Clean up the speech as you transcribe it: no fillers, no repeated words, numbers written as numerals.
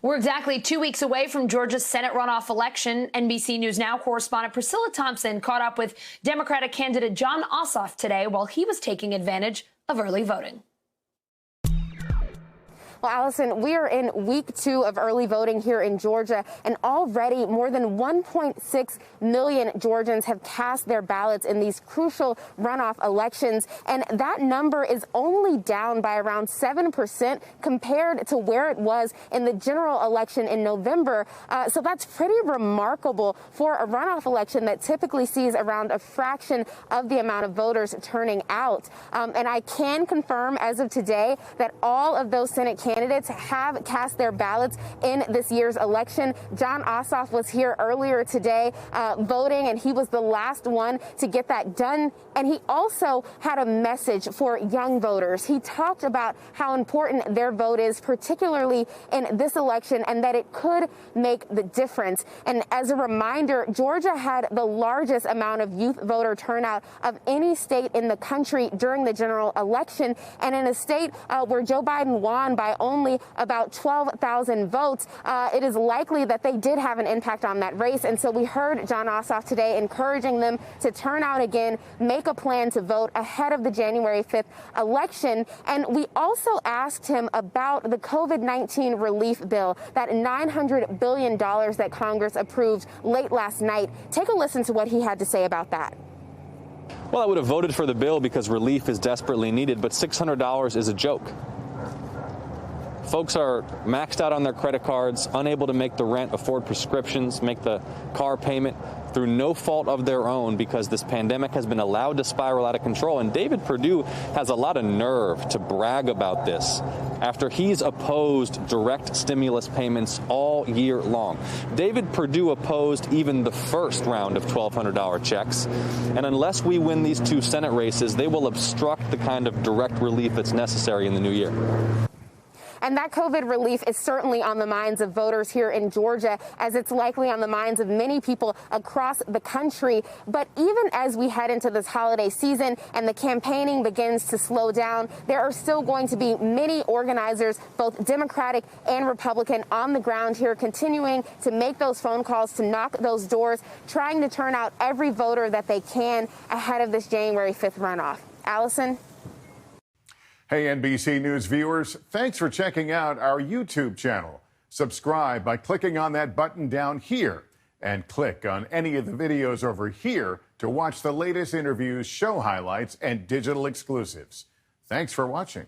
We're exactly 2 weeks away from Georgia's Senate runoff election. NBC News Now correspondent Priscilla Thompson caught up with Democratic candidate Jon Ossoff today while he was taking advantage of early voting. Well, Allison, we are in week 2 of early voting here in Georgia, and already more than 1.6 million Georgians have cast their ballots in these crucial runoff elections. And that number is only down by around 7% compared to where it was in the general election in November. So that's pretty remarkable for a runoff election that typically sees around a fraction of the amount of voters turning out. And I can confirm as of today that all of those Senate candidates have cast their ballots in this year's election. Jon Ossoff was here earlier today voting, and he was the last one to get that done. And he also had a message for young voters. He talked about how important their vote is, particularly in this election, and that it could make the difference. And as a reminder, Georgia had the largest amount of youth voter turnout of any state in the country during the general election. And in a state where Joe Biden won by only about 12,000 votes, it is likely that they did have an impact on that race. And so we heard Jon Ossoff today encouraging them to turn out again, make a plan to vote ahead of the January 5th election. And we also asked him about the COVID-19 relief bill, that $900 billion that Congress approved late last night. Take a listen to what he had to say about that. Well, I would have voted for the bill because relief is desperately needed, but $600 is a joke. Folks are maxed out on their credit cards, unable to make the rent, afford prescriptions, make the car payment through no fault of their own because this pandemic has been allowed to spiral out of control. And David Perdue has a lot of nerve to brag about this after he's opposed direct stimulus payments all year long. David Perdue opposed even the first round of $1,200 checks. And unless we win these 2 Senate races, they will obstruct the kind of direct relief that's necessary in the new year. And that COVID relief is certainly on the minds of voters here in Georgia, as it's likely on the minds of many people across the country. But even as we head into this holiday season and the campaigning begins to slow down, there are still going to be many organizers, both Democratic and Republican, on the ground here, continuing to make those phone calls, to knock those doors, trying to turn out every voter that they can ahead of this January 5th runoff. Allison? Hey, NBC News viewers, thanks for checking out our YouTube channel. Subscribe by clicking on that button down here and click on any of the videos over here to watch the latest interviews, show highlights, and digital exclusives. Thanks for watching.